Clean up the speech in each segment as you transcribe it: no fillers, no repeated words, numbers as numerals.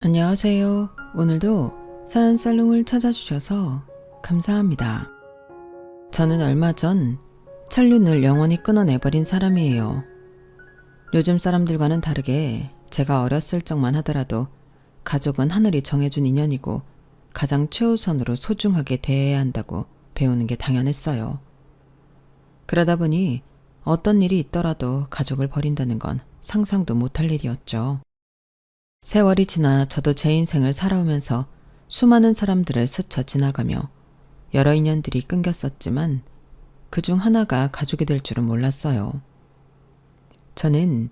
안녕하세요. 오늘도 사연 살롱을 찾아주셔서 감사합니다. 저는 얼마 전 천륜을 영원히 끊어내버린 사람이에요. 요즘 사람들과는 다르게 제가 어렸을 적만 하더라도 가족은 하늘이 정해준 인연이고 가장 최우선으로 소중하게 대해야 한다고 배우는 게 당연했어요. 그러다 보니 어떤 일이 있더라도 가족을 버린다는 건 상상도 못할 일이었죠. 세월이 지나 저도 제 인생을 살아오면서 수많은 사람들을 스쳐 지나가며 여러 인연들이 끊겼었지만 그중 하나가 가족이 될 줄은 몰랐어요. 저는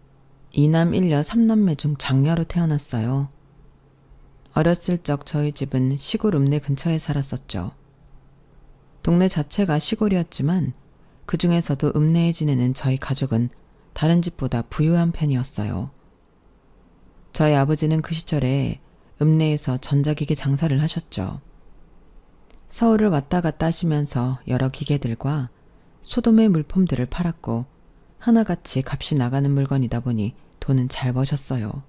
이남 일녀 삼남매 중 장녀로 태어났어요. 어렸을 적 저희 집은 시골 읍내 근처에 살았었죠. 동네 자체가 시골이었지만 그 중에서도 읍내에 지내는 저희 가족은 다른 집보다 부유한 편이었어요. 저희 아버지는 그 시절에 읍내에서 전자기기 장사를 하셨죠. 서울을 왔다 갔다 하시면서 여러 기계들과 소도매 물품들을 팔았고 하나같이 값이 나가는 물건이다 보니 돈은 잘 버셨어요.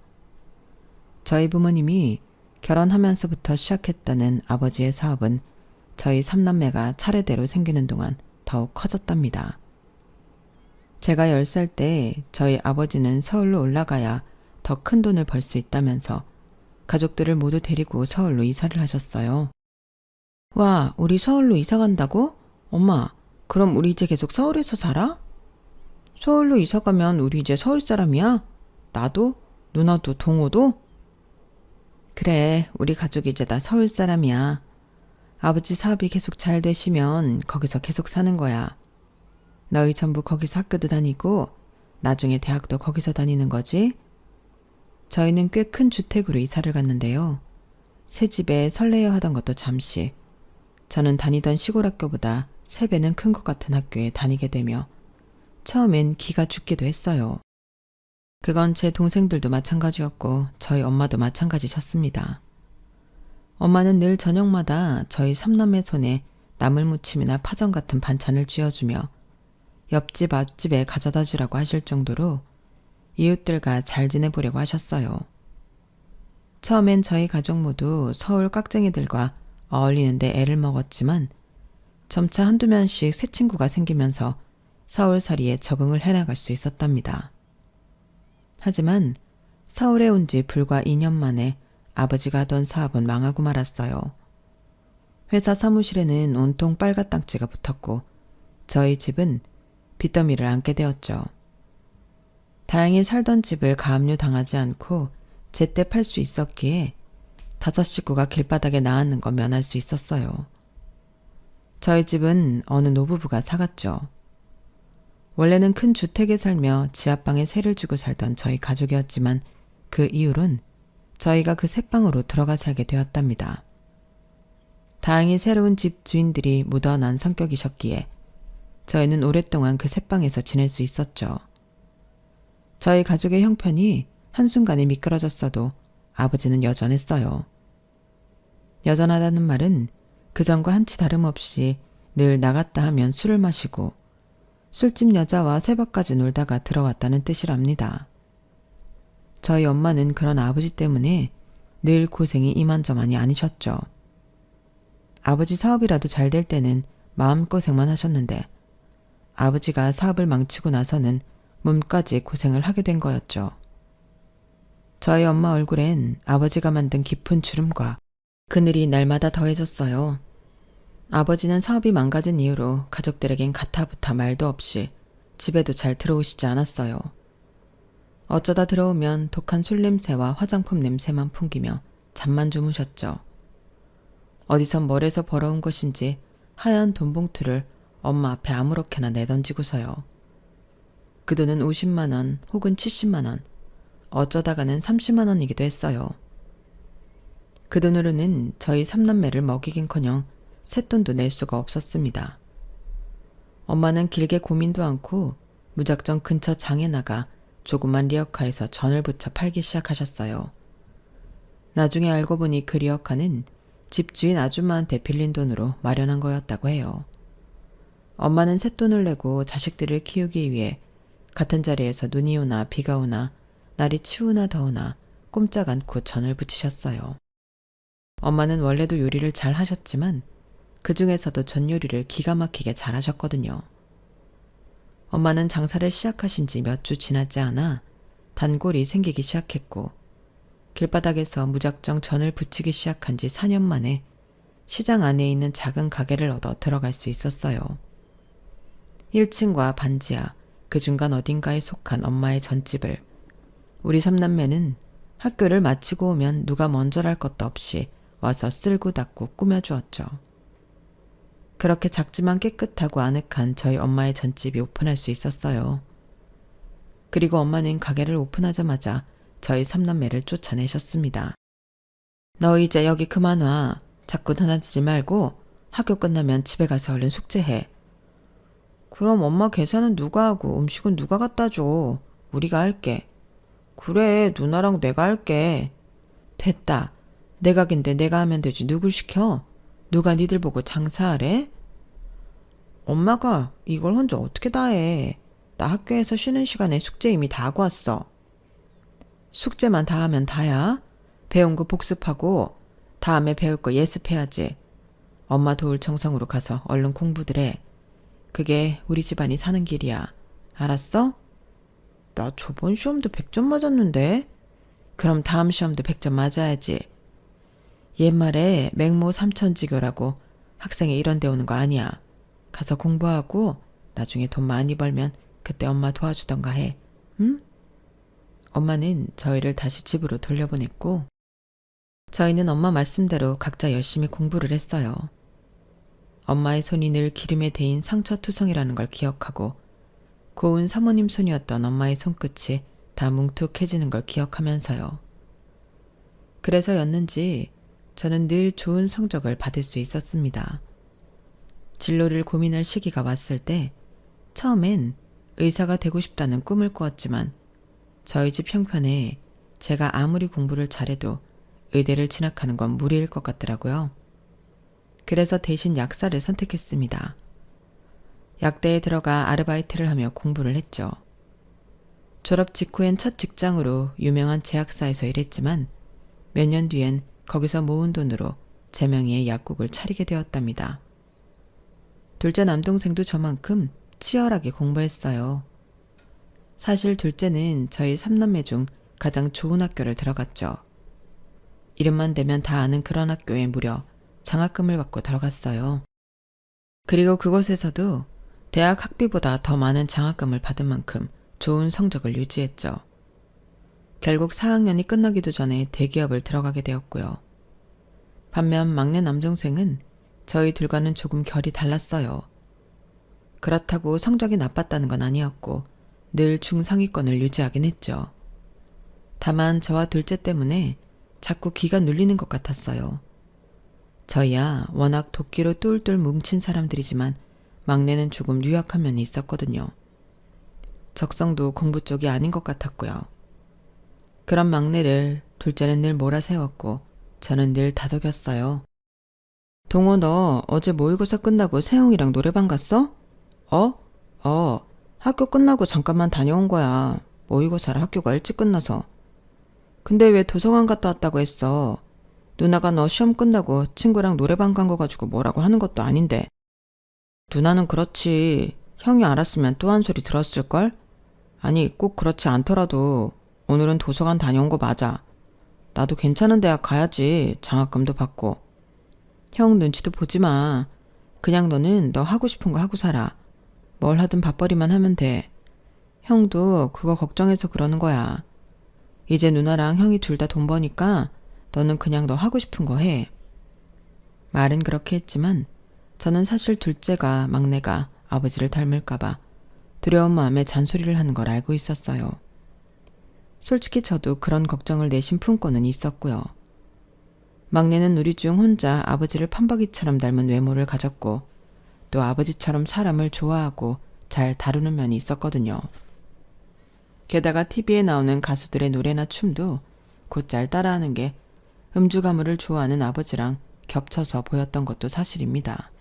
저희 부모님이 결혼하면서부터 시작했다는 아버지의 사업은 저희 삼남매가 차례대로 생기는 동안 더욱 커졌답니다. 제가 10살 때 저희 아버지는 서울로 올라가야 더 큰 돈을 벌 수 있다면서 가족들을 모두 데리고 서울로 이사를 하셨어요. 와, 우리 서울로 이사 간다고? 엄마, 그럼 우리 이제 계속 서울에서 살아? 서울로 이사 가면 우리 이제 서울 사람이야? 나도? 누나도? 동호도? 그래, 우리 가족 이제 다 서울 사람이야. 아버지 사업이 계속 잘 되시면 거기서 계속 사는 거야. 너희 전부 거기서 학교도 다니고 나중에 대학도 거기서 다니는 거지? 저희는 꽤 큰 주택으로 이사를 갔는데요. 새 집에 설레어 하던 것도 잠시, 저는 다니던 시골 학교보다 3배는 큰 것 같은 학교에 다니게 되며 처음엔 기가 죽기도 했어요. 그건 제 동생들도 마찬가지였고 저희 엄마도 마찬가지셨습니다. 엄마는 늘 저녁마다 저희 삼남매 손에 나물무침이나 파전 같은 반찬을 쥐어주며 옆집 앞집에 가져다 주라고 하실 정도로 이웃들과 잘 지내보려고 하셨어요. 처음엔 저희 가족 모두 서울 깍쟁이들과 어울리는데 애를 먹었지만 점차 한두 명씩 새 친구가 생기면서 서울살이에 적응을 해나갈 수 있었답니다. 하지만 서울에 온 지 불과 2년 만에 아버지가 하던 사업은 망하고 말았어요. 회사 사무실에는 온통 빨갛딱지가 붙었고 저희 집은 빚더미를 안게 되었죠. 다행히 살던 집을 가압류 당하지 않고 제때 팔 수 있었기에 5 식구가 길바닥에 나앉는 거 면할 수 있었어요. 저희 집은 어느 노부부가 사갔죠. 원래는 큰 주택에 살며 지하방에 세를 주고 살던 저희 가족이었지만 그 이후론 저희가 그 새방으로 들어가 살게 되었답니다. 다행히 새로운 집 주인들이 묻어난 성격이셨기에 저희는 오랫동안 그 새방에서 지낼 수 있었죠. 저희 가족의 형편이 한순간에 미끄러졌어도 아버지는 여전했어요. 여전하다는 말은 그전과 한치 다름없이 늘 나갔다 하면 술을 마시고 술집 여자와 새벽까지 놀다가 들어왔다는 뜻이랍니다. 저희 엄마는 그런 아버지 때문에 늘 고생이 이만저만이 아니셨죠. 아버지 사업이라도 잘 될 때는 마음고생만 하셨는데 아버지가 사업을 망치고 나서는 몸까지 고생을 하게 된 거였죠. 저희 엄마 얼굴엔 아버지가 만든 깊은 주름과 그늘이 날마다 더해졌어요. 아버지는 사업이 망가진 이후로 가족들에겐 가타부타 말도 없이 집에도 잘 들어오시지 않았어요. 어쩌다 들어오면 독한 술 냄새와 화장품 냄새만 풍기며 잠만 주무셨죠. 어디선 멀에서 벌어온 것인지 하얀 돈봉투를 엄마 앞에 아무렇게나 내던지고서요. 그 돈은 50만 원 혹은 70만 원, 어쩌다가는 30만 원이기도 했어요. 그 돈으로는 저희 삼남매를 먹이긴커녕 쇳돈도 낼 수가 없었습니다. 엄마는 길게 고민도 않고 무작정 근처 장에 나가 조그만 리어카에서 전을 붙여 팔기 시작하셨어요. 나중에 알고 보니 그 리어카는 집주인 아줌마한테 빌린 돈으로 마련한 거였다고 해요. 엄마는 쇳돈을 내고 자식들을 키우기 위해 같은 자리에서 눈이 오나 비가 오나 날이 추우나 더우나 꼼짝 않고 전을 부치셨어요. 엄마는 원래도 요리를 잘 하셨지만 그 중에서도 전 요리를 기가 막히게 잘 하셨거든요. 엄마는 장사를 시작하신 지 몇 주 지나지 않아 단골이 생기기 시작했고 길바닥에서 무작정 전을 부치기 시작한 지 4년 만에 시장 안에 있는 작은 가게를 얻어 들어갈 수 있었어요. 1층과 반지하, 그 중간 어딘가에 속한 엄마의 전집을 우리 삼남매는 학교를 마치고 오면 누가 먼저랄 것도 없이 와서 쓸고 닦고 꾸며주었죠. 그렇게 작지만 깨끗하고 아늑한 저희 엄마의 전집이 오픈할 수 있었어요. 그리고 엄마는 가게를 오픈하자마자 저희 삼남매를 쫓아내셨습니다. 너 이제 여기 그만 와. 자꾸 다니지 말고 학교 끝나면 집에 가서 얼른 숙제해. 그럼 엄마 계산은 누가 하고 음식은 누가 갖다 줘? 우리가 할게. 그래, 누나랑 내가 할게. 됐다. 내 가게인데 내가 하면 되지. 누굴 시켜? 누가 니들 보고 장사하래? 엄마가 이걸 혼자 어떻게 다 해. 나 학교에서 쉬는 시간에 숙제 이미 다 하고 왔어. 숙제만 다 하면 다야. 배운 거 복습하고 다음에 배울 거 예습해야지. 엄마 도울 정성으로 가서 얼른 공부들 해. 그게 우리 집안이 사는 길이야. 알았어? 나 저번 시험도 100점 맞았는데? 그럼 다음 시험도 100점 맞아야지. 옛말에 맹모 삼천지교라고 학생이 이런 데 오는 거 아니야. 가서 공부하고 나중에 돈 많이 벌면 그때 엄마 도와주던가 해. 응? 엄마는 저희를 다시 집으로 돌려보냈고 저희는 엄마 말씀대로 각자 열심히 공부를 했어요. 엄마의 손이 늘 기름에 데인 상처투성이라는 걸 기억하고 고운 사모님 손이었던 엄마의 손끝이 다 뭉툭해지는 걸 기억하면서요. 그래서였는지 저는 늘 좋은 성적을 받을 수 있었습니다. 진로를 고민할 시기가 왔을 때 처음엔 의사가 되고 싶다는 꿈을 꾸었지만 저희 집 형편에 제가 아무리 공부를 잘해도 의대를 진학하는 건 무리일 것 같더라고요. 그래서 대신 약사를 선택했습니다. 약대에 들어가 아르바이트를 하며 공부를 했죠. 졸업 직후엔 첫 직장으로 유명한 제약사에서 일했지만 몇 년 뒤엔 거기서 모은 돈으로 제 명의의 약국을 차리게 되었답니다. 둘째 남동생도 저만큼 치열하게 공부했어요. 사실 둘째는 저희 삼남매 중 가장 좋은 학교를 들어갔죠. 이름만 대면 다 아는 그런 학교에 무려 장학금을 받고 들어갔어요. 그리고 그곳에서도 대학 학비보다 더 많은 장학금을 받은 만큼 좋은 성적을 유지했죠. 결국 4학년이 끝나기도 전에 대기업을 들어가게 되었고요. 반면 막내 남동생은 저희 둘과는 조금 결이 달랐어요. 그렇다고 성적이 나빴다는 건 아니었고 늘 중상위권을 유지하긴 했죠. 다만 저와 둘째 때문에 자꾸 기가 눌리는 것 같았어요. 저희야 워낙 도끼로 똘똘 뭉친 사람들이지만 막내는 조금 유약한 면이 있었거든요. 적성도 공부 쪽이 아닌 것 같았고요. 그런 막내를 둘째는 늘 몰아세웠고 저는 늘 다독였어요. 동호 너 어제 모의고사 끝나고 세영이랑 노래방 갔어? 학교 끝나고 잠깐만 다녀온 거야. 모의고사를 학교가 일찍 끝나서. 근데 왜 도서관 갔다 왔다고 했어? 누나가 너 시험 끝나고 친구랑 노래방 간 거 가지고 뭐라고 하는 것도 아닌데. 누나는 그렇지. 형이 알았으면 또 한 소리 들었을걸? 아니 꼭 그렇지 않더라도 오늘은 도서관 다녀온 거 맞아. 나도 괜찮은 대학 가야지. 장학금도 받고. 형 눈치도 보지 마. 그냥 너는 너 하고 싶은 거 하고 살아. 뭘 하든 밥벌이만 하면 돼. 형도 그거 걱정해서 그러는 거야. 이제 누나랑 형이 둘 다 돈 버니까 너는 그냥 너 하고 싶은 거 해. 말은 그렇게 했지만 저는 사실 둘째가 막내가 아버지를 닮을까봐 두려운 마음에 잔소리를 하는 걸 알고 있었어요. 솔직히 저도 그런 걱정을 내심 품고는 있었고요. 막내는 우리 중 혼자 아버지를 판박이처럼 닮은 외모를 가졌고 또 아버지처럼 사람을 좋아하고 잘 다루는 면이 있었거든요. 게다가 TV에 나오는 가수들의 노래나 춤도 곧잘 따라하는 게 음주 가무를 좋아하는 아버지랑 겹쳐서 보였던 것도 사실입니다.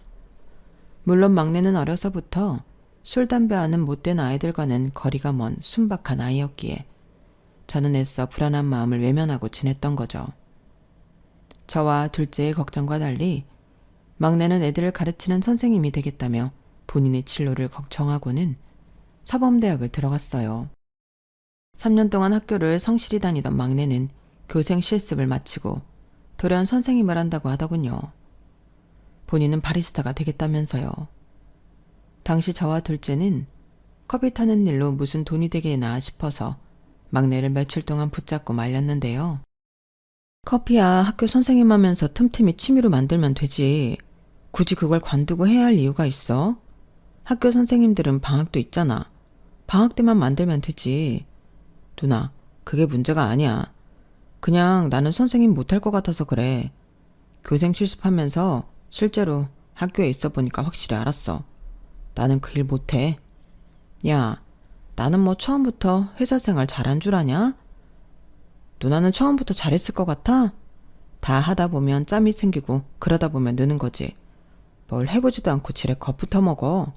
물론 막내는 어려서부터 술, 담배하는 못된 아이들과는 거리가 먼 순박한 아이였기에 저는 애써 불안한 마음을 외면하고 지냈던 거죠. 저와 둘째의 걱정과 달리 막내는 애들을 가르치는 선생님이 되겠다며 본인의 진로를 정하고는 사범대학을 들어갔어요. 3년 동안 학교를 성실히 다니던 막내는 교생 실습을 마치고 돌연 선생님을 한다고 하더군요. 본인은 바리스타가 되겠다면서요. 당시 저와 둘째는 커피 타는 일로 무슨 돈이 되게나 싶어서 막내를 며칠 동안 붙잡고 말렸는데요. 커피야 학교 선생님 하면서 틈틈이 취미로 만들면 되지. 굳이 그걸 관두고 해야 할 이유가 있어? 학교 선생님들은 방학도 있잖아. 방학 때만 만들면 되지. 누나, 그게 문제가 아니야. 그냥 나는 선생님 못할 것 같아서 그래. 교생 실습하면서 실제로 학교에 있어 보니까 확실히 알았어. 나는 그 일 못해. 야, 나는 뭐 처음부터 회사 생활 잘한 줄 아냐? 누나는 처음부터 잘했을 것 같아? 다 하다 보면 짬이 생기고 그러다 보면 느는 거지. 뭘 해보지도 않고 지레 겁부터 먹어.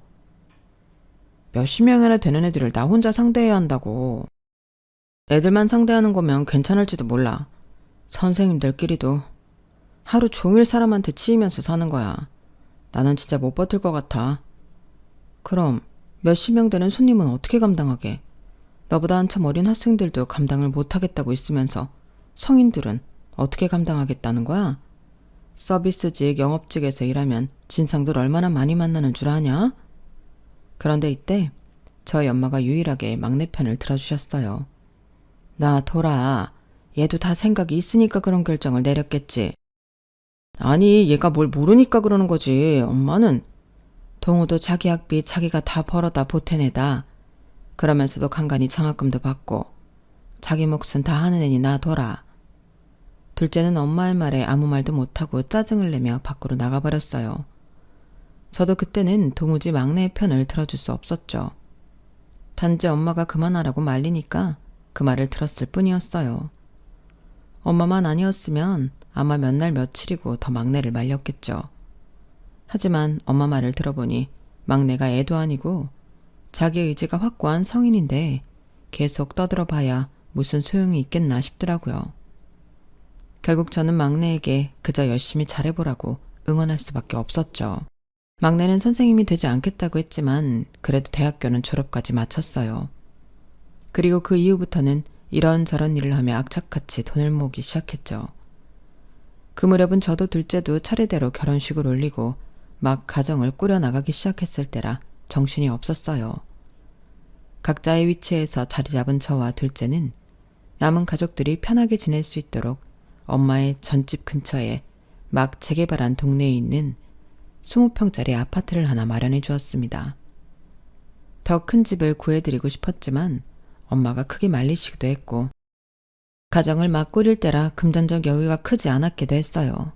몇십 명이나 되는 애들을 나 혼자 상대해야 한다고. 애들만 상대하는 거면 괜찮을지도 몰라. 선생님들끼리도 하루 종일 사람한테 치이면서 사는 거야. 나는 진짜 못 버틸 것 같아. 그럼 몇십 명 되는 손님은 어떻게 감당하게? 너보다 한참 어린 학생들도 감당을 못하겠다고 있으면서 성인들은 어떻게 감당하겠다는 거야? 서비스직, 영업직에서 일하면 진상들 얼마나 많이 만나는 줄 아냐? 그런데 이때 저희 엄마가 유일하게 막내 편을 들어주셨어요. 나 돌아. 얘도 다 생각이 있으니까 그런 결정을 내렸겠지. 아니, 얘가 뭘 모르니까 그러는 거지. 엄마는 동우도 자기 학비 자기가 다 벌어다 보태내다. 그러면서도 간간히 장학금도 받고 자기 몫은 다 하는 애니 놔둬라. 둘째는 엄마의 말에 아무 말도 못하고 짜증을 내며 밖으로 나가버렸어요. 저도 그때는 도무지 막내의 편을 들어줄 수 없었죠. 단지 엄마가 그만하라고 말리니까 그 말을 들었을 뿐이었어요. 엄마만 아니었으면 아마 몇 날 며칠이고 더 막내를 말렸겠죠. 하지만 엄마 말을 들어보니 막내가 애도 아니고 자기 의지가 확고한 성인인데 계속 떠들어봐야 무슨 소용이 있겠나 싶더라고요. 결국 저는 막내에게 그저 열심히 잘해보라고 응원할 수밖에 없었죠. 막내는 선생님이 되지 않겠다고 했지만 그래도 대학교는 졸업까지 마쳤어요. 그리고 그 이후부터는 이런저런 일을 하며 악착같이 돈을 모으기 시작했죠. 그 무렵은 저도 둘째도 차례대로 결혼식을 올리고 막 가정을 꾸려나가기 시작했을 때라 정신이 없었어요. 각자의 위치에서 자리 잡은 저와 둘째는 남은 가족들이 편하게 지낼 수 있도록 엄마의 전집 근처에 막 재개발한 동네에 있는 20평짜리 아파트를 하나 마련해 주었습니다. 더 큰 집을 구해드리고 싶었지만 엄마가 크게 말리시기도 했고 가정을 막 꾸릴 때라 금전적 여유가 크지 않았기도 했어요.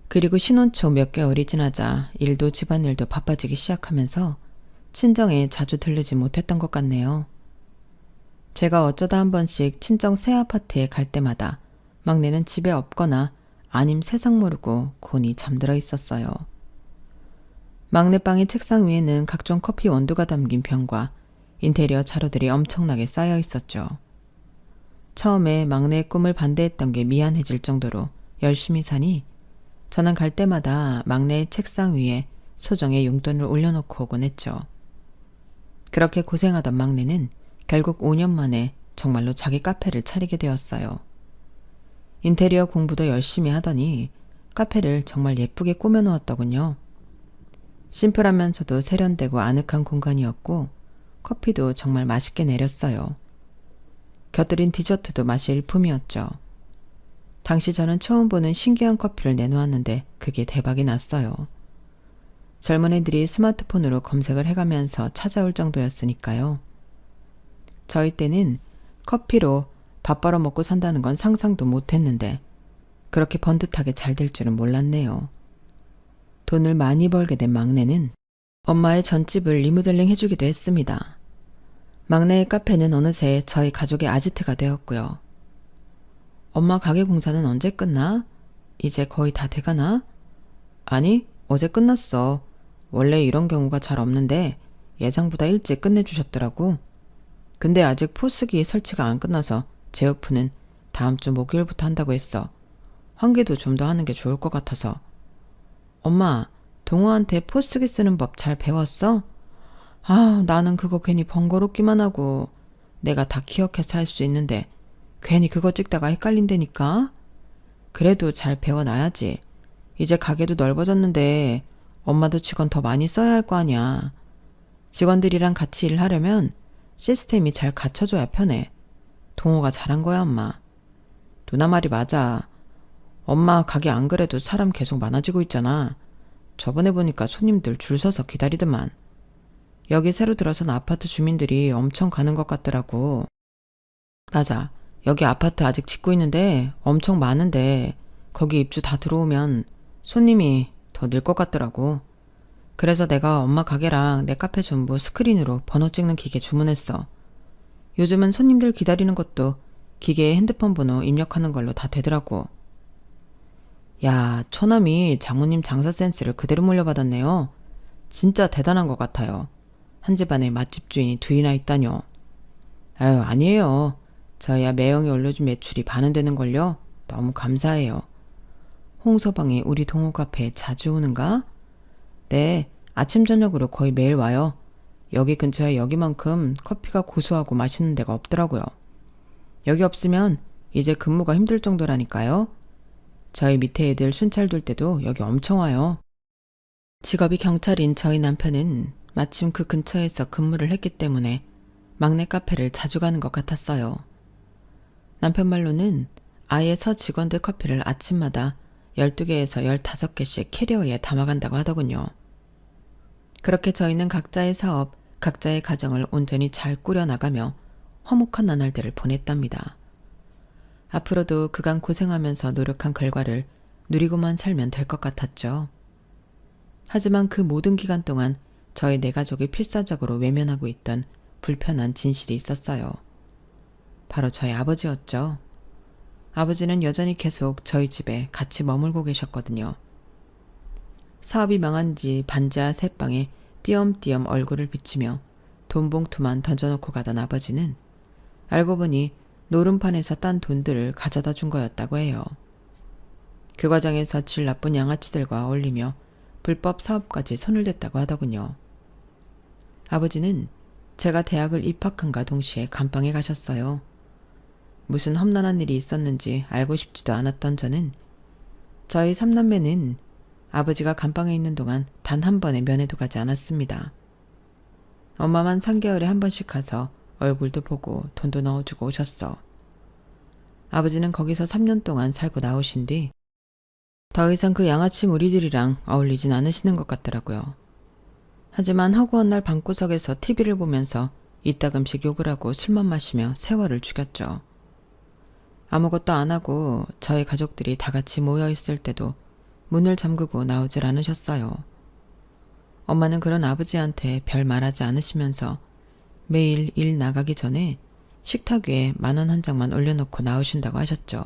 그리고 신혼 초 몇 개월이 지나자 일도 집안일도 바빠지기 시작하면서 친정에 자주 들르지 못했던 것 같네요. 제가 어쩌다 한 번씩 친정 새 아파트에 갈 때마다 막내는 집에 없거나 아님 세상 모르고 곤히 잠들어 있었어요. 막내 방의 책상 위에는 각종 커피 원두가 담긴 병과 인테리어 자료들이 엄청나게 쌓여 있었죠. 처음에 막내의 꿈을 반대했던 게 미안해질 정도로 열심히 사니 저는 갈 때마다 막내의 책상 위에 소정의 용돈을 올려놓고 오곤 했죠. 그렇게 고생하던 막내는 결국 5년 만에 정말로 자기 카페를 차리게 되었어요. 인테리어 공부도 열심히 하더니 카페를 정말 예쁘게 꾸며놓았더군요. 심플하면서도 세련되고 아늑한 공간이었고 커피도 정말 맛있게 내렸어요. 곁들인 디저트도 맛이 일품이었죠. 당시 저는 처음 보는 신기한 커피를 내놓았는데 그게 대박이 났어요. 젊은 애들이 스마트폰으로 검색을 해가면서 찾아올 정도였으니까요. 저희 때는 커피로 밥 벌어 먹고 산다는 건 상상도 못했는데 그렇게 번듯하게 잘 될 줄은 몰랐네요. 돈을 많이 벌게 된 막내는 엄마의 전집을 리모델링 해주기도 했습니다. 막내의 카페는 어느새 저희 가족의 아지트가 되었고요. 엄마 가게 공사는 언제 끝나? 이제 거의 다 돼가나? 아니, 어제 끝났어. 원래 이런 경우가 잘 없는데 예상보다 일찍 끝내주셨더라고. 근데 아직 포스기 설치가 안 끝나서 제어프는 다음 주 목요일부터 한다고 했어. 환기도 좀 더 하는 게 좋을 것 같아서. 엄마, 동호한테 포스기 쓰는 법 잘 배웠어? 아, 나는 그거 괜히 번거롭기만 하고 내가 다 기억해서 할 수 있는데 괜히 그거 찍다가 헷갈린다니까? 그래도 잘 배워놔야지. 이제 가게도 넓어졌는데 엄마도 직원 더 많이 써야 할 거 아니야. 직원들이랑 같이 일을 하려면 시스템이 잘 갖춰줘야 편해. 동호가 잘한 거야, 엄마. 누나 말이 맞아. 엄마 가게 안 그래도 사람 계속 많아지고 있잖아. 저번에 보니까 손님들 줄 서서 기다리더만. 여기 새로 들어선 아파트 주민들이 엄청 가는 것 같더라고. 맞아. 여기 아파트 아직 짓고 있는데 엄청 많은데 거기 입주 다 들어오면 손님이 더 늘 것 같더라고. 그래서 내가 엄마 가게랑 내 카페 전부 스크린으로 번호 찍는 기계 주문했어. 요즘은 손님들 기다리는 것도 기계에 핸드폰 번호 입력하는 걸로 다 되더라고. 야, 처남이 장모님 장사 센스를 그대로 물려받았네요. 진짜 대단한 것 같아요. 한 집안에 맛집 주인이 둘이나 있다뇨. 아유, 아니에요. 저희야 매형이 올려준 매출이 반은 되는걸요. 너무 감사해요. 홍서방이 우리 동호 카페에 자주 오는가? 네, 아침 저녁으로 거의 매일 와요. 여기 근처에 여기만큼 커피가 고소하고 맛있는 데가 없더라고요. 여기 없으면 이제 근무가 힘들 정도라니까요. 저희 밑에 애들 순찰 돌 때도 여기 엄청 와요. 직업이 경찰인 저희 남편은 마침 그 근처에서 근무를 했기 때문에 막내 카페를 자주 가는 것 같았어요. 남편 말로는 아예 서 직원들 커피를 아침마다 12개에서 15개씩 캐리어에 담아간다고 하더군요. 그렇게 저희는 각자의 사업, 각자의 가정을 온전히 잘 꾸려나가며 화목한 나날들을 보냈답니다. 앞으로도 그간 고생하면서 노력한 결과를 누리고만 살면 될 것 같았죠. 하지만 그 모든 기간 동안 저희 네 가족이 필사적으로 외면하고 있던 불편한 진실이 있었어요. 바로 저희 아버지였죠. 아버지는 여전히 계속 저희 집에 같이 머물고 계셨거든요. 사업이 망한 지 반지하 새방에 띄엄띄엄 얼굴을 비치며 돈 봉투만 던져놓고 가던 아버지는 알고 보니 노름판에서 딴 돈들을 가져다 준 거였다고 해요. 그 과정에서 질 나쁜 양아치들과 어울리며 불법 사업까지 손을 댔다고 하더군요. 아버지는 제가 대학을 입학한과 동시에 감방에 가셨어요. 무슨 험난한 일이 있었는지 알고 싶지도 않았던 저는 저희 삼남매는 아버지가 감방에 있는 동안 단 한 번의 면회도 가지 않았습니다. 엄마만 3개월에 한 번씩 가서 얼굴도 보고 돈도 넣어주고 오셨어. 아버지는 거기서 3년 동안 살고 나오신 뒤 더 이상 그 양아치 무리들이랑 어울리진 않으시는 것 같더라고요. 하지만 허구한 날 방구석에서 TV를 보면서 이따금씩 욕을 하고 술만 마시며 세월을 죽였죠. 아무것도 안 하고 저희 가족들이 다 같이 모여 있을 때도 문을 잠그고 나오질 않으셨어요. 엄마는 그런 아버지한테 별 말하지 않으시면서 매일 일 나가기 전에 식탁 위에 10,000원 한 장만 올려놓고 나오신다고 하셨죠.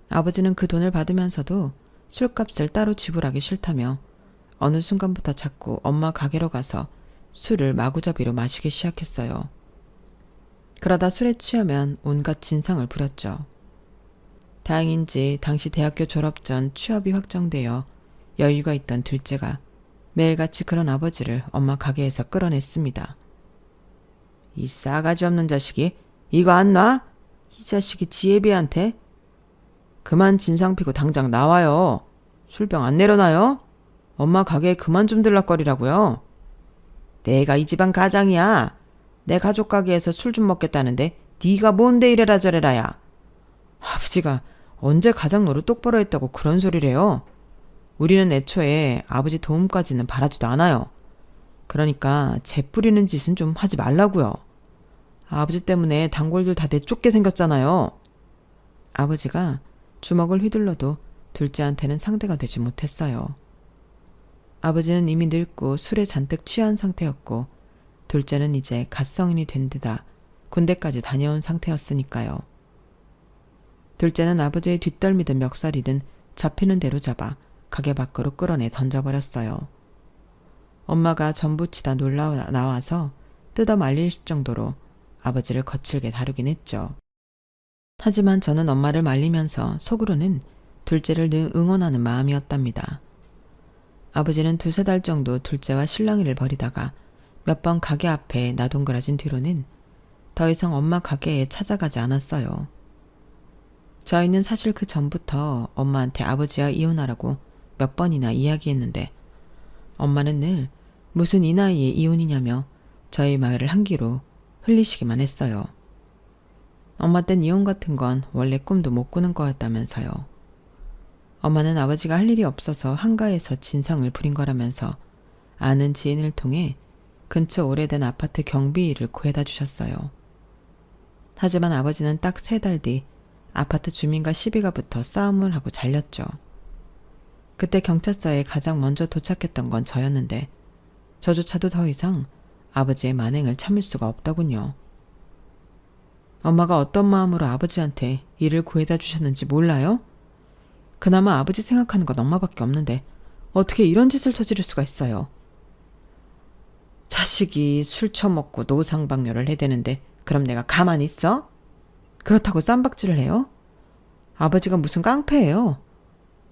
아버지는 그 돈을 받으면서도 술값을 따로 지불하기 싫다며 어느 순간부터 자꾸 엄마 가게로 가서 술을 마구잡이로 마시기 시작했어요. 그러다 술에 취하면 온갖 진상을 부렸죠. 다행인지 당시 대학교 졸업 전 취업이 확정되어 여유가 있던 둘째가 매일같이 그런 아버지를 엄마 가게에서 끌어냈습니다. 이 싸가지 없는 자식이 이거 안 놔? 이 자식이 지혜비한테? 그만 진상 피고 당장 나와요. 술병 안 내려놔요? 엄마 가게에 그만 좀 들락거리라고요. 내가 이 집안 가장이야. 내 가족 가게에서 술 좀 먹겠다는데 네가 뭔데 이래라 저래라야. 아버지가 언제 가장 노릇 똑바로 했다고 그런 소리래요. 우리는 애초에 아버지 도움까지는 바라지도 않아요. 그러니까 재 뿌리는 짓은 좀 하지 말라고요. 아버지 때문에 단골들 다 내쫓게 생겼잖아요. 아버지가 주먹을 휘둘러도 둘째한테는 상대가 되지 못했어요. 아버지는 이미 늙고 술에 잔뜩 취한 상태였고 둘째는 이제 갓 성인이 된 데다 군대까지 다녀온 상태였으니까요. 둘째는 아버지의 뒷덜미든 멱살이든 잡히는 대로 잡아 가게 밖으로 끌어내 던져버렸어요. 엄마가 전부치다 놀라 나와서 뜯어 말릴 정도로 아버지를 거칠게 다루긴 했죠. 하지만 저는 엄마를 말리면서 속으로는 둘째를 늘 응원하는 마음이었답니다. 아버지는 2~3달 정도 둘째와 실랑이를 벌이다가 몇 번 가게 앞에 나동그라진 뒤로는 더 이상 엄마 가게에 찾아가지 않았어요. 저희는 사실 그 전부터 엄마한테 아버지와 이혼하라고 몇 번이나 이야기했는데 엄마는 늘 무슨 이 나이에 이혼이냐며 저희 말을 한 귀로 흘리시기만 했어요. 엄마 땐 이혼 같은 건 원래 꿈도 못 꾸는 거였다면서요. 엄마는 아버지가 할 일이 없어서 한가해서 진상을 부린 거라면서 아는 지인을 통해 근처 오래된 아파트 경비 일을 구해다 주셨어요. 하지만 아버지는 딱 3달 뒤 아파트 주민과 시비가 붙어 싸움을 하고 잘렸죠. 그때 경찰서에 가장 먼저 도착했던 건 저였는데 저조차도 더 이상 아버지의 만행을 참을 수가 없더군요. 엄마가 어떤 마음으로 아버지한테 일을 구해다 주셨는지 몰라요? 그나마 아버지 생각하는 건 엄마밖에 없는데 어떻게 이런 짓을 저지를 수가 있어요? 자식이 술 처먹고 노상방뇨를 해대는데 그럼 내가 가만히 있어? 그렇다고 쌈박질을 해요? 아버지가 무슨 깡패예요?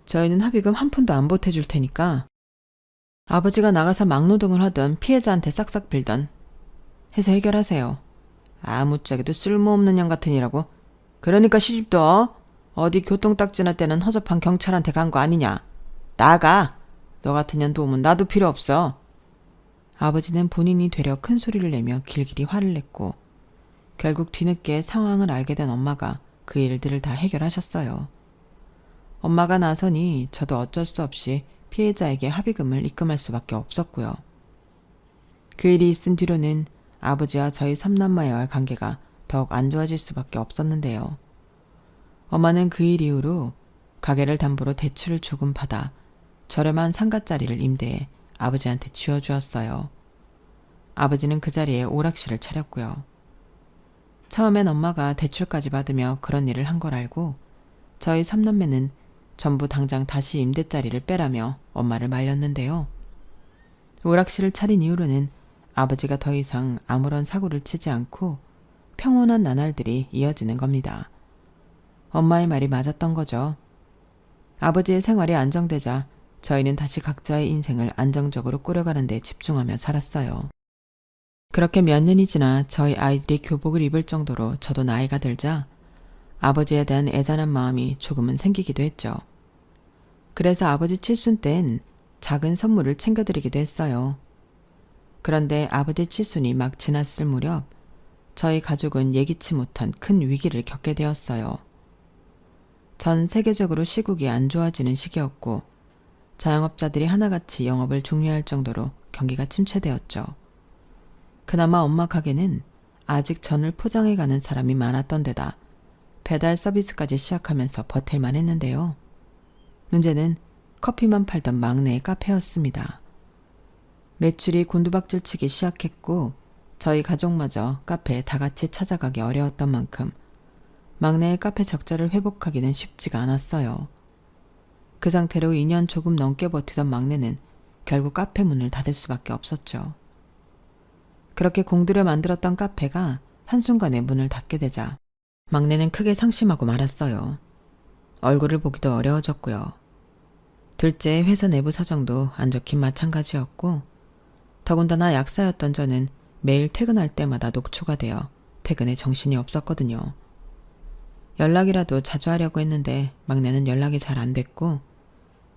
저희는 합의금 한 푼도 안 보태줄 테니까 아버지가 나가서 막노동을 하든 피해자한테 싹싹 빌던 해서 해결하세요. 아무짝에도 쓸모없는 년 같은 이라고. 그러니까 시집도 어디 교통딱지나 때는 허접한 경찰한테 간 거 아니냐. 나가. 너 같은 년 도움은 나도 필요 없어. 아버지는 본인이 되려 큰 소리를 내며 길길이 화를 냈고 결국 뒤늦게 상황을 알게 된 엄마가 그 일들을 다 해결하셨어요. 엄마가 나서니 저도 어쩔 수 없이 피해자에게 합의금을 입금할 수밖에 없었고요. 그 일이 있은 뒤로는 아버지와 저희 3남매와의 관계가 더욱 안 좋아질 수밖에 없었는데요. 엄마는 그 일 이후로 가게를 담보로 대출을 조금 받아 저렴한 상가짜리를 임대해 아버지한테 쥐어주었어요. 아버지는 그 자리에 오락실을 차렸고요. 처음엔 엄마가 대출까지 받으며 그런 일을 한 걸 알고 저희 3남매는 전부 당장 다시 임대자리를 빼라며 엄마를 말렸는데요. 오락실을 차린 이후로는 아버지가 더 이상 아무런 사고를 치지 않고 평온한 나날들이 이어지는 겁니다. 엄마의 말이 맞았던 거죠. 아버지의 생활이 안정되자 저희는 다시 각자의 인생을 안정적으로 꾸려가는 데 집중하며 살았어요. 그렇게 몇 년이 지나 저희 아이들이 교복을 입을 정도로 저도 나이가 들자 아버지에 대한 애잔한 마음이 조금은 생기기도 했죠. 그래서 아버지 칠순 땐 작은 선물을 챙겨드리기도 했어요. 그런데 아버지 칠순이 막 지났을 무렵 저희 가족은 예기치 못한 큰 위기를 겪게 되었어요. 전 세계적으로 시국이 안 좋아지는 시기였고 자영업자들이 하나같이 영업을 종료할 정도로 경기가 침체되었죠. 그나마 엄마 가게는 아직 전을 포장해가는 사람이 많았던 데다 배달 서비스까지 시작하면서 버틸만 했는데요. 문제는 커피만 팔던 막내의 카페였습니다. 매출이 곤두박질치기 시작했고 저희 가족마저 카페에 다 같이 찾아가기 어려웠던 만큼 막내의 카페 적자를 회복하기는 쉽지가 않았어요. 그 상태로 2년 조금 넘게 버티던 막내는 결국 카페 문을 닫을 수밖에 없었죠. 그렇게 공들여 만들었던 카페가 한순간에 문을 닫게 되자 막내는 크게 상심하고 말았어요. 얼굴을 보기도 어려워졌고요. 둘째 회사 내부 사정도 안 좋긴 마찬가지였고 더군다나 약사였던 저는 매일 퇴근할 때마다 녹초가 되어 퇴근에 정신이 없었거든요. 연락이라도 자주 하려고 했는데 막내는 연락이 잘 안 됐고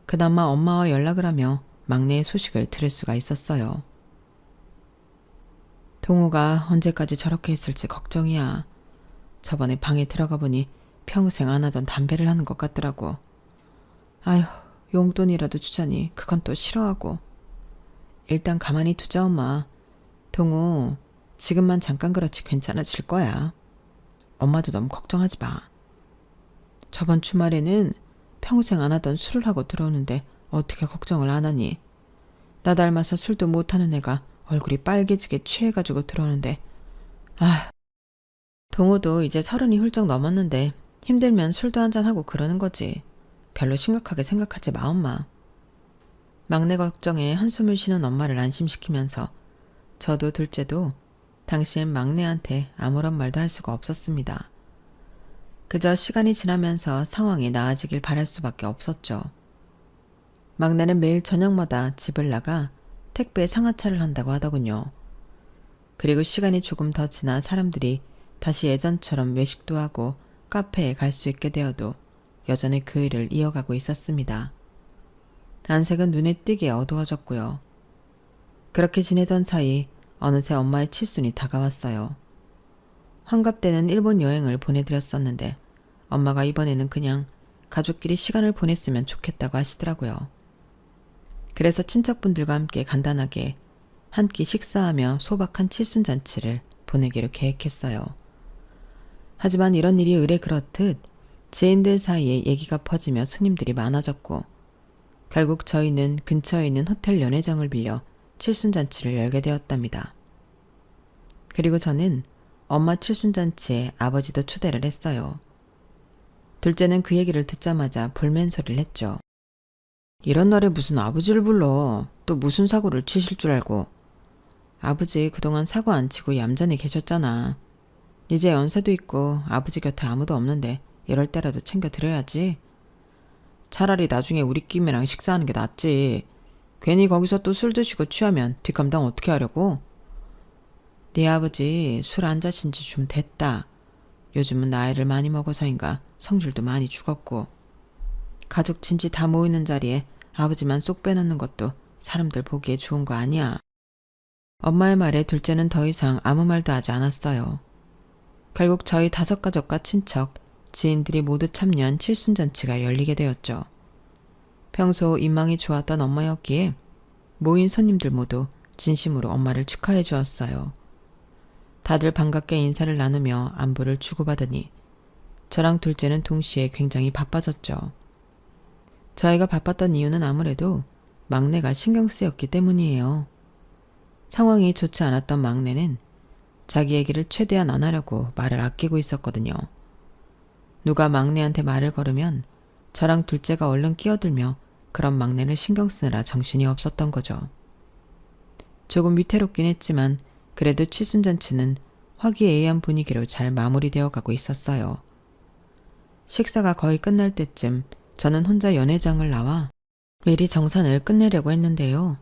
그나마 엄마와 연락을 하며 막내의 소식을 들을 수가 있었어요. 동호가 언제까지 저렇게 있을지 걱정이야. 저번에 방에 들어가 보니 평생 안 하던 담배를 하는 것 같더라고. 아휴, 용돈이라도 주자니 그건 또 싫어하고. 일단 가만히 두자 엄마. 동호 지금만 잠깐 그렇지 괜찮아질 거야. 엄마도 너무 걱정하지 마. 저번 주말에는 평생 안 하던 술을 하고 들어오는데 어떻게 걱정을 안 하니. 나 닮아서 술도 못하는 애가 얼굴이 빨개지게 취해가지고 들어오는데 동호도 이제 30이 훌쩍 넘었는데 힘들면 술도 한잔하고 그러는 거지. 별로 심각하게 생각하지 마 엄마. 막내 걱정에 한숨을 쉬는 엄마를 안심시키면서 저도 둘째도 당시엔 막내한테 아무런 말도 할 수가 없었습니다. 그저 시간이 지나면서 상황이 나아지길 바랄 수밖에 없었죠. 막내는 매일 저녁마다 집을 나가 택배 상하차를 한다고 하더군요. 그리고 시간이 조금 더 지나 사람들이 다시 예전처럼 외식도 하고 카페에 갈 수 있게 되어도 여전히 그 일을 이어가고 있었습니다. 안색은 눈에 띄게 어두워졌고요. 그렇게 지내던 사이 어느새 엄마의 칠순이 다가왔어요. 환갑 때는 일본 여행을 보내드렸었는데 엄마가 이번에는 그냥 가족끼리 시간을 보냈으면 좋겠다고 하시더라고요. 그래서 친척분들과 함께 간단하게 한 끼 식사하며 소박한 칠순잔치를 보내기로 계획했어요. 하지만 이런 일이 의례 그렇듯 지인들 사이에 얘기가 퍼지며 손님들이 많아졌고 결국 저희는 근처에 있는 호텔 연회장을 빌려 칠순잔치를 열게 되었답니다. 그리고 저는 엄마 칠순잔치에 아버지도 초대를 했어요. 둘째는 그 얘기를 듣자마자 불맨소리를 했죠. 이런 날에 무슨 아버지를 불러. 또 무슨 사고를 치실 줄 알고. 아버지 그동안 사고 안 치고 얌전히 계셨잖아. 이제 연세도 있고 아버지 곁에 아무도 없는데 이럴 때라도 챙겨드려야지. 차라리 나중에 우리끼리랑 식사하는 게 낫지. 괜히 거기서 또 술 드시고 취하면 뒷감당 어떻게 하려고? 네 아버지 술 안 자신 지 좀 됐다. 요즘은 나이를 많이 먹어서인가 성질도 많이 죽었고. 가족 친지 다 모이는 자리에 아버지만 쏙 빼놓는 것도 사람들 보기에 좋은 거 아니야. 엄마의 말에 둘째는 더 이상 아무 말도 하지 않았어요. 결국 저희 5가족과 친척, 지인들이 모두 참여한 칠순잔치가 열리게 되었죠. 평소 인망이 좋았던 엄마였기에 모인 손님들 모두 진심으로 엄마를 축하해 주었어요. 다들 반갑게 인사를 나누며 안부를 주고받으니 저랑 둘째는 동시에 굉장히 바빠졌죠. 저희가 바빴던 이유는 아무래도 막내가 신경 쓰였기 때문이에요. 상황이 좋지 않았던 막내는 자기 얘기를 최대한 안 하려고 말을 아끼고 있었거든요. 누가 막내한테 말을 걸으면 저랑 둘째가 얼른 끼어들며 그런 막내를 신경 쓰느라 정신이 없었던 거죠. 조금 위태롭긴 했지만 그래도 칠순잔치는 화기애애한 분위기로 잘 마무리되어 가고 있었어요. 식사가 거의 끝날 때쯤 저는 혼자 연회장을 나와 미리 정산을 끝내려고 했는데요.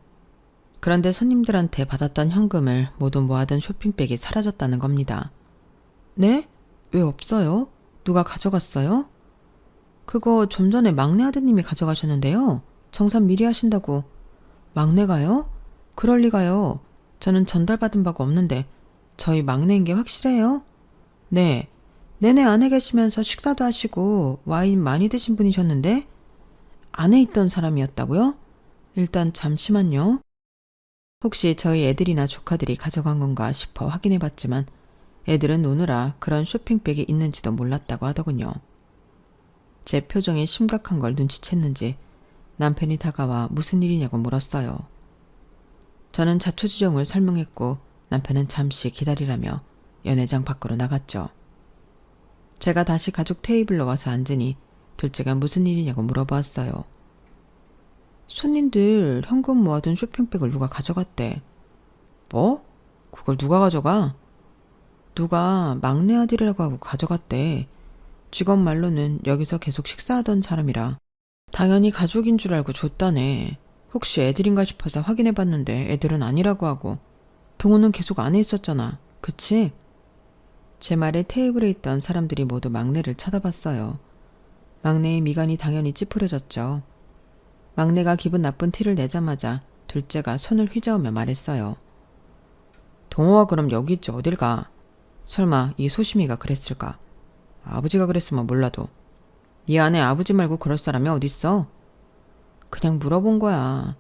그런데 손님들한테 받았던 현금을 모두 모아둔 쇼핑백이 사라졌다는 겁니다. 네? 왜 없어요? 누가 가져갔어요? 그거 좀 전에 막내 아드님이 가져가셨는데요. 정산 미리 하신다고. 막내가요? 그럴 리가요. 저는 전달받은 바가 없는데 저희 막내인 게 확실해요? 네. 내내 안에 계시면서 식사도 하시고 와인 많이 드신 분이셨는데 안에 있던 사람이었다고요? 일단 잠시만요. 혹시 저희 애들이나 조카들이 가져간 건가 싶어 확인해봤지만 애들은 노느라 그런 쇼핑백이 있는지도 몰랐다고 하더군요. 제 표정이 심각한 걸 눈치챘는지 남편이 다가와 무슨 일이냐고 물었어요. 저는 자초지종을 설명했고 남편은 잠시 기다리라며 연회장 밖으로 나갔죠. 제가 다시 가족 테이블로 와서 앉으니 둘째가 무슨 일이냐고 물어보았어요. 손님들 현금 모아둔 쇼핑백을 누가 가져갔대. 뭐? 그걸 누가 가져가? 누가 막내 아들이라고 하고 가져갔대. 직원 말로는 여기서 계속 식사하던 사람이라 당연히 가족인 줄 알고 줬다네. 혹시 애들인가 싶어서 확인해봤는데 애들은 아니라고 하고 동호는 계속 안에 있었잖아. 그치? 제 말에 테이블에 있던 사람들이 모두 막내를 쳐다봤어요. 막내의 미간이 당연히 찌푸려졌죠. 막내가 기분 나쁜 티를 내자마자 둘째가 손을 휘저으며 말했어요. 동호가 그럼 여기 있지 어딜 가? 설마 이 소심이가 그랬을까? 아버지가 그랬으면 몰라도. 네 안에 아버지 말고 그럴 사람이 어딨어? 그냥 물어본 거야.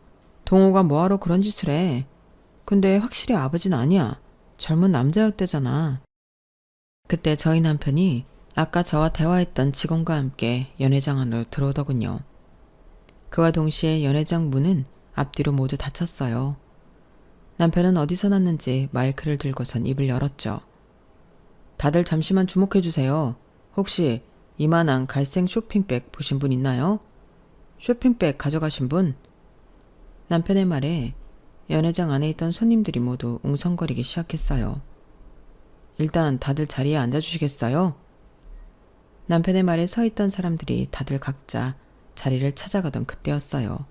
동호가 뭐하러 그런 짓을 해. 근데 확실히 아버지는 아니야. 젊은 남자였대잖아. 그때 저희 남편이 아까 저와 대화했던 직원과 함께 연회장 안으로 들어오더군요. 그와 동시에 연회장 문은 앞뒤로 모두 닫혔어요. 남편은 어디서 났는지 마이크를 들고선 입을 열었죠. 다들 잠시만 주목해주세요. 혹시 이만한 갈색 쇼핑백 보신 분 있나요? 쇼핑백 가져가신 분? 남편의 말에 연회장 안에 있던 손님들이 모두 웅성거리기 시작했어요. 일단 다들 자리에 앉아주시겠어요? 남편의 말에 서 있던 사람들이 다들 각자 자리를 찾아가던 그때였어요.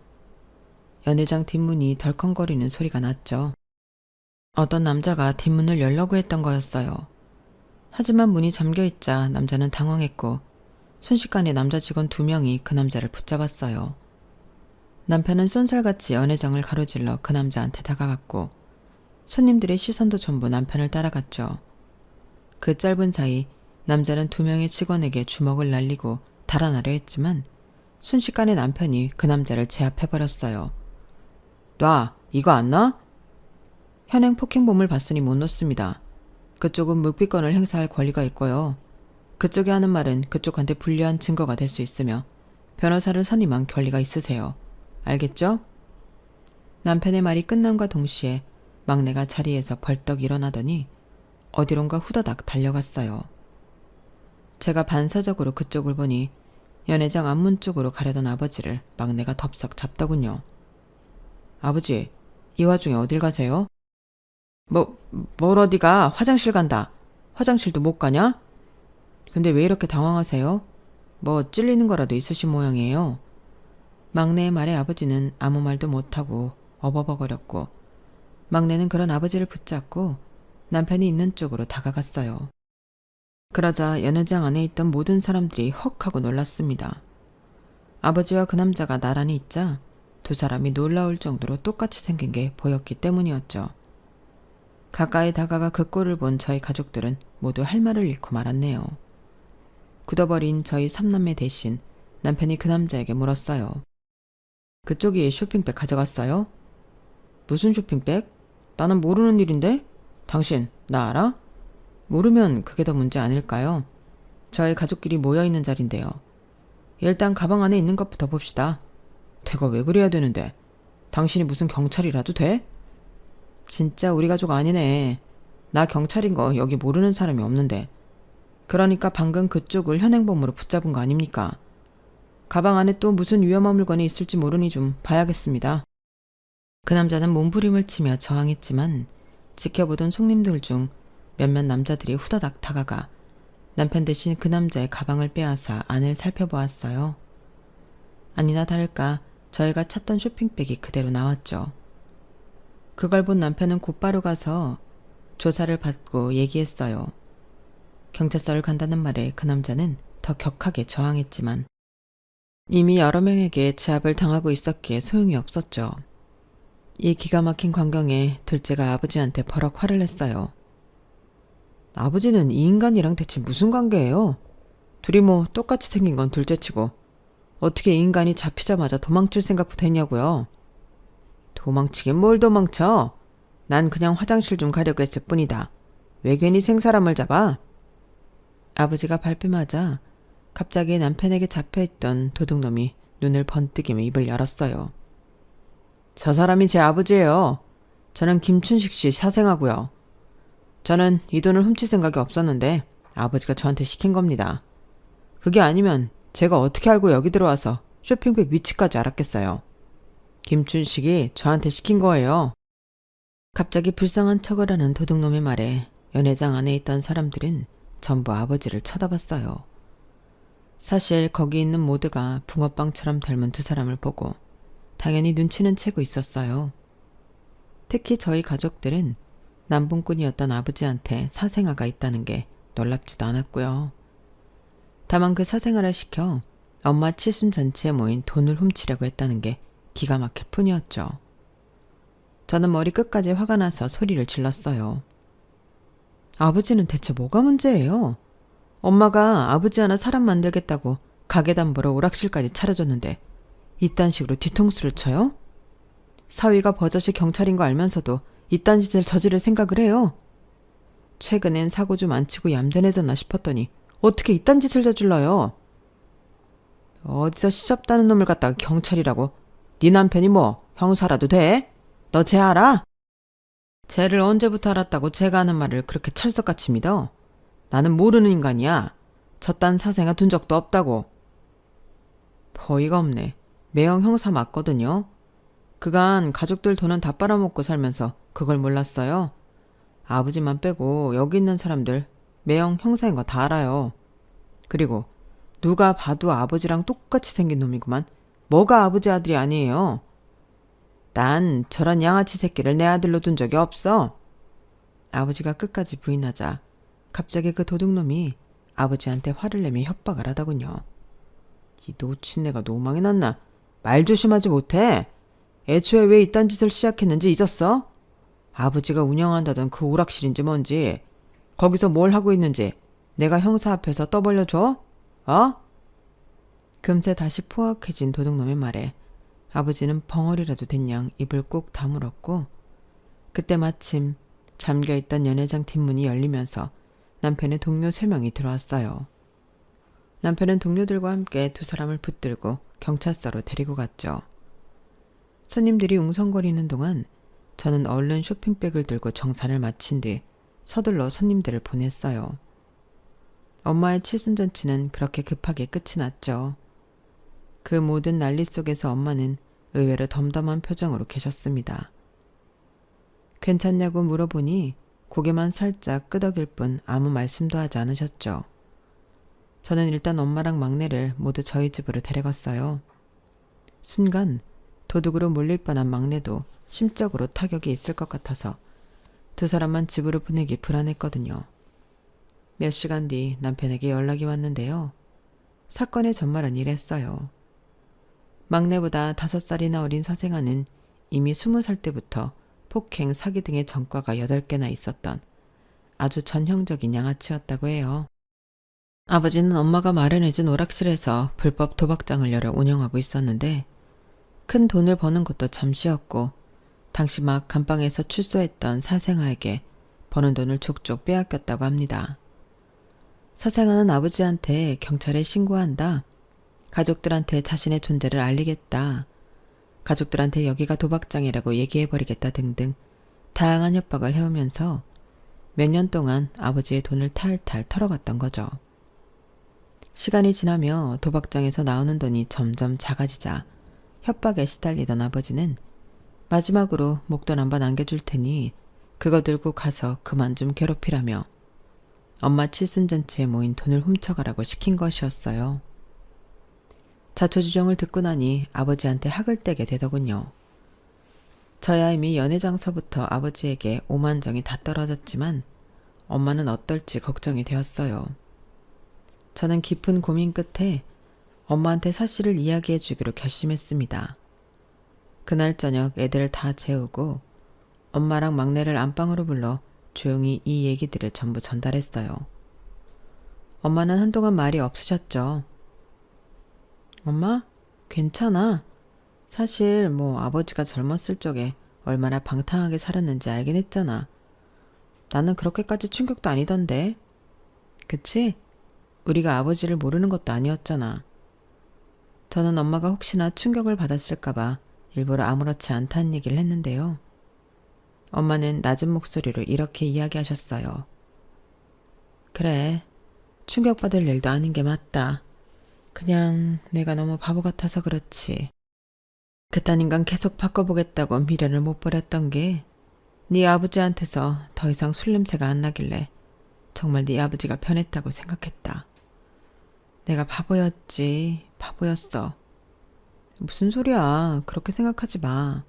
연회장 뒷문이 덜컹거리는 소리가 났죠. 어떤 남자가 뒷문을 열려고 했던 거였어요. 하지만 문이 잠겨있자 남자는 당황했고 순식간에 남자 직원 2명이 그 남자를 붙잡았어요. 남편은 쏜살같이 연회장을 가로질러 그 남자한테 다가갔고 손님들의 시선도 전부 남편을 따라갔죠. 그 짧은 사이 남자는 2명의 직원에게 주먹을 날리고 달아나려 했지만 순식간에 남편이 그 남자를 제압해버렸어요. 놔! 이거 안 놔? 현행 폭행범을 봤으니 못 놓습니다. 그쪽은 묵비권을 행사할 권리가 있고요. 그쪽이 하는 말은 그쪽한테 불리한 증거가 될 수 있으며 변호사를 선임한 권리가 있으세요. 알겠죠? 남편의 말이 끝남과 동시에 막내가 자리에서 벌떡 일어나더니 어디론가 후다닥 달려갔어요. 제가 반사적으로 그쪽을 보니 연회장 앞문 쪽으로 가려던 아버지를 막내가 덥석 잡더군요. 아버지, 이 와중에 어딜 가세요? 뭘 어디가? 화장실 간다. 화장실도 못 가냐? 근데 왜 이렇게 당황하세요? 뭐 찔리는 거라도 있으신 모양이에요. 막내의 말에 아버지는 아무 말도 못하고 어버버거렸고 막내는 그런 아버지를 붙잡고 남편이 있는 쪽으로 다가갔어요. 그러자 연회장 안에 있던 모든 사람들이 헉 하고 놀랐습니다. 아버지와 그 남자가 나란히 있자 2사람이 놀라울 정도로 똑같이 생긴 게 보였기 때문이었죠. 가까이 다가가 그 꼴을 본 저희 가족들은 모두 할 말을 잃고 말았네요. 굳어버린 저희 3남매 대신 남편이 그 남자에게 물었어요. 그쪽이 쇼핑백 가져갔어요? 무슨 쇼핑백? 나는 모르는 일인데? 당신 나 알아? 모르면 그게 더 문제 아닐까요? 저희 가족끼리 모여있는 자리인데요. 일단 가방 안에 있는 것부터 봅시다. 내가 왜 그래야 되는데? 당신이 무슨 경찰이라도 돼? 진짜 우리 가족 아니네. 나 경찰인 거 여기 모르는 사람이 없는데. 그러니까 방금 그쪽을 현행범으로 붙잡은 거 아닙니까? 가방 안에 또 무슨 위험한 물건이 있을지 모르니 좀 봐야겠습니다. 그 남자는 몸부림을 치며 저항했지만 지켜보던 손님들 중 몇몇 남자들이 후다닥 다가가 남편 대신 그 남자의 가방을 빼앗아 안을 살펴보았어요. 아니나 다를까 저희가 찾던 쇼핑백이 그대로 나왔죠. 그걸 본 남편은 곧바로 가서 조사를 받고 얘기했어요. 경찰서를 간다는 말에 그 남자는 더 격하게 저항했지만 이미 여러 명에게 제압을 당하고 있었기에 소용이 없었죠. 이 기가 막힌 광경에 둘째가 아버지한테 버럭 화를 냈어요. 아버지는 이 인간이랑 대체 무슨 관계예요? 둘이 뭐 똑같이 생긴 건 둘째치고 어떻게 이 인간이 잡히자마자 도망칠 생각부터 했냐고요? 도망치긴 뭘 도망쳐? 난 그냥 화장실 좀 가려고 했을 뿐이다. 왜 괜히 생사람을 잡아? 아버지가 발뺌하자 갑자기 남편에게 잡혀있던 도둑놈이 눈을 번뜩이며 입을 열었어요. 저 사람이 제 아버지예요. 저는 김춘식 씨 사생아고요. 저는 이 돈을 훔칠 생각이 없었는데 아버지가 저한테 시킨 겁니다. 그게 아니면 제가 어떻게 알고 여기 들어와서 쇼핑백 위치까지 알았겠어요. 김춘식이 저한테 시킨 거예요. 갑자기 불쌍한 척을 하는 도둑놈의 말에 연회장 안에 있던 사람들은 전부 아버지를 쳐다봤어요. 사실 거기 있는 모두가 붕어빵처럼 닮은 2사람을 보고 당연히 눈치는 채고 있었어요. 특히 저희 가족들은 남봉꾼이었던 아버지한테 사생아가 있다는 게 놀랍지도 않았고요. 다만 그 사생아를 시켜 엄마 칠순잔치에 모인 돈을 훔치려고 했다는 게 기가 막힐 뿐이었죠. 저는 머리 끝까지 화가 나서 소리를 질렀어요. 아버지는 대체 뭐가 문제예요? 엄마가 아버지 하나 사람 만들겠다고 가게담 보러 오락실까지 차려줬는데 이딴 식으로 뒤통수를 쳐요? 사위가 버젓이 경찰인 거 알면서도 이딴 짓을 저지를 생각을 해요? 최근엔 사고 좀 안 치고 얌전해졌나 싶었더니 어떻게 이딴 짓을 저질러요? 어디서 시접다는 놈을 갖다가 경찰이라고? 네 남편이 뭐 형사라도 돼? 너 쟤 알아? 쟤를 언제부터 알았다고 제가 하는 말을 그렇게 철석같이 믿어? 나는 모르는 인간이야. 저딴 사생아 둔 적도 없다고. 어이가 없네. 매형 형사 맞거든요. 그간 가족들 돈은 다 빨아먹고 살면서 그걸 몰랐어요. 아버지만 빼고 여기 있는 사람들 매형 형사인 거 다 알아요. 그리고 누가 봐도 아버지랑 똑같이 생긴 놈이구만. 뭐가 아버지 아들이 아니에요. 난 저런 양아치 새끼를 내 아들로 둔 적이 없어. 아버지가 끝까지 부인하자 갑자기 그 도둑놈이 아버지한테 화를 내며 협박을 하더군요. 이 노친네가 노망이 났나? 말 조심하지 못해? 애초에 왜 이딴 짓을 시작했는지 잊었어? 아버지가 운영한다던 그 오락실인지 뭔지, 거기서 뭘 하고 있는지 내가 형사 앞에서 떠벌려줘? 어? 금세 다시 포악해진 도둑놈의 말에 아버지는 벙어리라도 된 양 입을 꾹 다물었고, 그때 마침 잠겨있던 연회장 뒷문이 열리면서 남편의 동료 3명이 들어왔어요. 남편은 동료들과 함께 두 사람을 붙들고 경찰서로 데리고 갔죠. 손님들이 웅성거리는 동안 저는 얼른 쇼핑백을 들고 정산을 마친 뒤 서둘러 손님들을 보냈어요. 엄마의 칠순잔치는 그렇게 급하게 끝이 났죠. 그 모든 난리 속에서 엄마는 의외로 덤덤한 표정으로 계셨습니다. 괜찮냐고 물어보니 고개만 살짝 끄덕일 뿐 아무 말씀도 하지 않으셨죠. 저는 일단 엄마랑 막내를 모두 저희 집으로 데려갔어요. 순간 도둑으로 몰릴 뻔한 막내도 심적으로 타격이 있을 것 같아서 두 사람만 집으로 보내기 불안했거든요. 몇 시간 뒤 남편에게 연락이 왔는데요. 사건의 전말은 이랬어요. 막내보다 5살이나 어린 사생아는 이미 20살 때부터 폭행, 사기 등의 전과가 8개나 있었던 아주 전형적인 양아치였다고 해요. 아버지는 엄마가 마련해준 오락실에서 불법 도박장을 열어 운영하고 있었는데 큰 돈을 버는 것도 잠시였고, 당시 막 감방에서 출소했던 사생아에게 버는 돈을 족족 빼앗겼다고 합니다. 사생아는 아버지한테 경찰에 신고한다, 가족들한테 자신의 존재를 알리겠다, 가족들한테 여기가 도박장이라고 얘기해버리겠다 등등 다양한 협박을 해오면서 몇 년 동안 아버지의 돈을 탈탈 털어갔던 거죠. 시간이 지나며 도박장에서 나오는 돈이 점점 작아지자 협박에 시달리던 아버지는 마지막으로 목돈 한번 안겨줄 테니 그거 들고 가서 그만 좀 괴롭히라며 엄마 칠순잔치에 모인 돈을 훔쳐가라고 시킨 것이었어요. 자초지종을 듣고 나니 아버지한테 학을 떼게 되더군요. 저야 이미 연회장서부터 아버지에게 오만정이 다 떨어졌지만 엄마는 어떨지 걱정이 되었어요. 저는 깊은 고민 끝에 엄마한테 사실을 이야기해 주기로 결심했습니다. 그날 저녁 애들을 다 재우고 엄마랑 막내를 안방으로 불러 조용히 이 얘기들을 전부 전달했어요. 엄마는 한동안 말이 없으셨죠. 엄마, 괜찮아. 사실 아버지가 젊었을 적에 얼마나 방탕하게 살았는지 알긴 했잖아. 나는 그렇게까지 충격도 아니던데. 그치? 우리가 아버지를 모르는 것도 아니었잖아. 저는 엄마가 혹시나 충격을 받았을까봐 일부러 아무렇지 않다는 얘기를 했는데요. 엄마는 낮은 목소리로 이렇게 이야기하셨어요. 그래, 충격받을 일도 아닌 게 맞다. 그냥 내가 너무 바보 같아서 그렇지. 그딴 인간 계속 바꿔보겠다고 미련을 못 버렸던 게 네 아버지한테서 더 이상 술 냄새가 안 나길래 정말 네 아버지가 변했다고 생각했다. 내가 바보였지, 바보였어. 무슨 소리야, 그렇게 생각하지 마.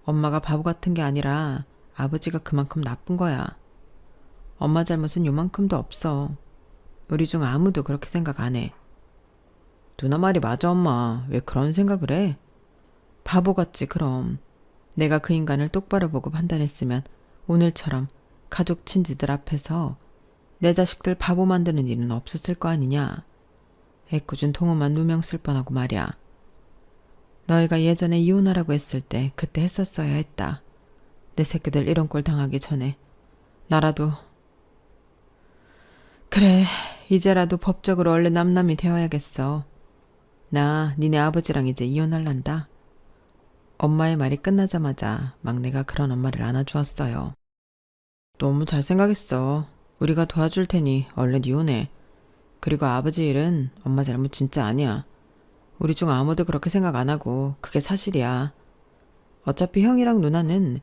엄마가 바보 같은 게 아니라 아버지가 그만큼 나쁜 거야. 엄마 잘못은 요만큼도 없어. 우리 중 아무도 그렇게 생각 안 해. 누나 말이 맞아, 엄마. 왜 그런 생각을 해? 바보 같지, 그럼. 내가 그 인간을 똑바로 보고 판단했으면 오늘처럼 가족 친지들 앞에서 내 자식들 바보 만드는 일은 없었을 거 아니냐. 애꿎은 동호만 누명 쓸 뻔하고 말이야. 너희가 예전에 이혼하라고 했을 때 그때 했었어야 했다. 내 새끼들 이런 꼴 당하기 전에 나라도. 그래, 이제라도 법적으로 얼른 남남이 되어야겠어. 나 니네 아버지랑 이제 이혼할란다. 엄마의 말이 끝나자마자 막내가 그런 엄마를 안아주었어요. 너무 잘 생각했어. 우리가 도와줄 테니 얼른 이혼해. 그리고 아버지 일은 엄마 잘못 진짜 아니야. 우리 중 아무도 그렇게 생각 안 하고 그게 사실이야. 어차피 형이랑 누나는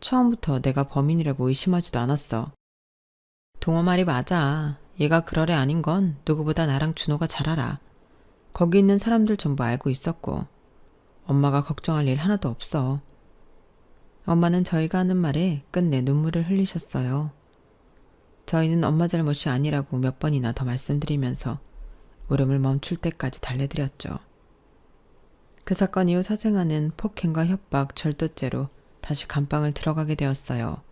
처음부터 내가 범인이라고 의심하지도 않았어. 동호 말이 맞아. 얘가 그럴 애 아닌 건 누구보다 나랑 준호가 잘 알아. 거기 있는 사람들 전부 알고 있었고 엄마가 걱정할 일 하나도 없어. 엄마는 저희가 하는 말에 끝내 눈물을 흘리셨어요. 저희는 엄마 잘못이 아니라고 몇 번이나 더 말씀드리면서 울음을 멈출 때까지 달래드렸죠. 그 사건 이후 사생아는 폭행과 협박, 절도죄로 다시 감방을 들어가게 되었어요.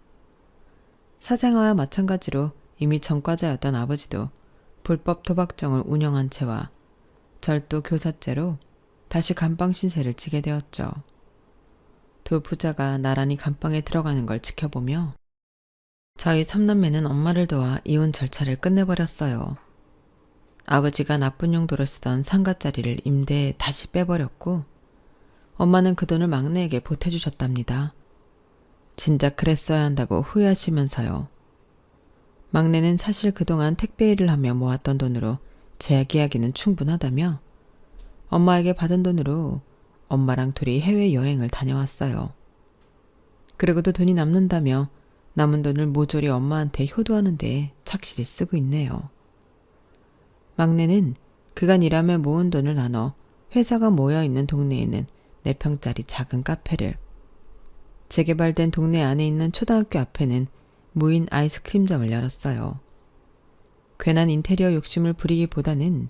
사생아와 마찬가지로 이미 전과자였던 아버지도 불법 도박정을 운영한 채와 절도 교사죄로 다시 감방 신세를 지게 되었죠. 두 부자가 나란히 감방에 들어가는 걸 지켜보며 저희 삼남매는 엄마를 도와 이혼 절차를 끝내버렸어요. 아버지가 나쁜 용도로 쓰던 상가자리를 임대에 다시 빼버렸고 엄마는 그 돈을 막내에게 보태주셨답니다. 진작 그랬어야 한다고 후회하시면서요. 막내는 사실 그동안 택배 일을 하며 모았던 돈으로 재계약이는 충분하다며 엄마에게 받은 돈으로 엄마랑 둘이 해외여행을 다녀왔어요. 그리고도 돈이 남는다며 남은 돈을 모조리 엄마한테 효도하는데 착실히 쓰고 있네요. 막내는 그간 일하며 모은 돈을 나눠 회사가 모여있는 동네에는 4평짜리 작은 카페를, 재개발된 동네 안에 있는 초등학교 앞에는 무인 아이스크림점을 열었어요. 괜한 인테리어 욕심을 부리기보다는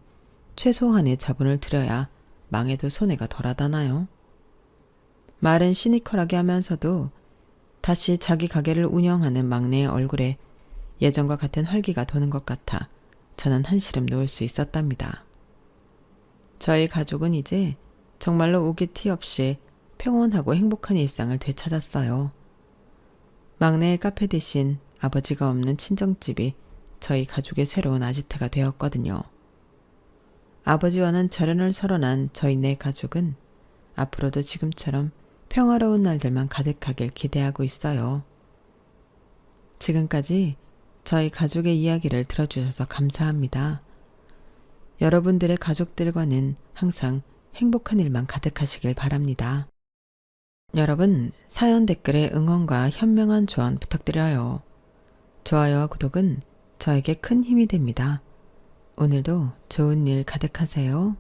최소한의 자본을 들여야 망해도 손해가 덜하다나요? 말은 시니컬하게 하면서도 다시 자기 가게를 운영하는 막내의 얼굴에 예전과 같은 활기가 도는 것 같아 저는 한시름 놓을 수 있었답니다. 저희 가족은 이제 정말로 오기 티 없이 평온하고 행복한 일상을 되찾았어요. 막내의 카페 대신 아버지가 없는 친정집이 저희 가족의 새로운 아지트가 되었거든요. 아버지와는 절연을 설원한 저희 네 가족은 앞으로도 지금처럼 평화로운 날들만 가득하길 기대하고 있어요. 지금까지 저희 가족의 이야기를 들어주셔서 감사합니다. 여러분들의 가족들과는 항상 행복한 일만 가득하시길 바랍니다. 여러분, 사연 댓글에 응원과 현명한 조언 부탁드려요. 좋아요와 구독은 저에게 큰 힘이 됩니다. 오늘도 좋은 일 가득하세요.